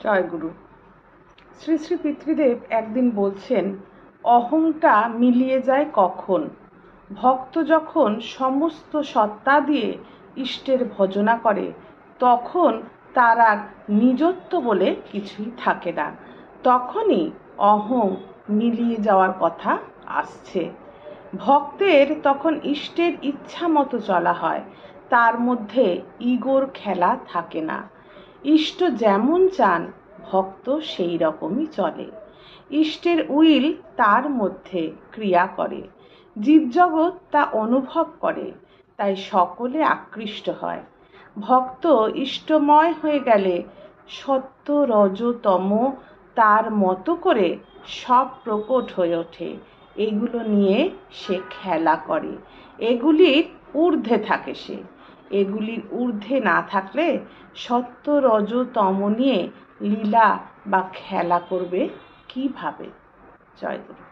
জয়গুরু। শ্রী শ্রী পিতৃদেব একদিন বলছেন, অহংটা মিলিয়ে যায় কখন? ভক্ত যখন সমস্ত সত্তা দিয়ে ইষ্টের ভজনা করে তখন তার আর নিজত্ব বলে কিছুই থাকে না। তখনই অহং মিলিয়ে যাওয়ার কথা আসছে। ভক্তের তখন ইষ্টের ইচ্ছা মতো চলা হয়, তার মধ্যে ইগোর খেলা থাকে না। ইষ্ট যেমন চান ভক্ত সেই রকমই চলে। ইষ্টের উইল তার মধ্যে ক্রিয়া করে, জীবজগৎ তা অনুভব করে, তাই সকলে আকৃষ্ট হয়। ভক্ত ইষ্টময় হয়ে গেলে সত্য রজ তম তার মতো করে সব প্রকট হয়ে ওঠে। এগুলো নিয়ে সে খেলা করে, এগুলির ঊর্ধ্বে থাকে সে। এগুলির ঊর্ধ্বে না থাকলে সত্য রজ তম নিয়ে লীলা বা খেলা করবে কিভাবে? জয়গুরু।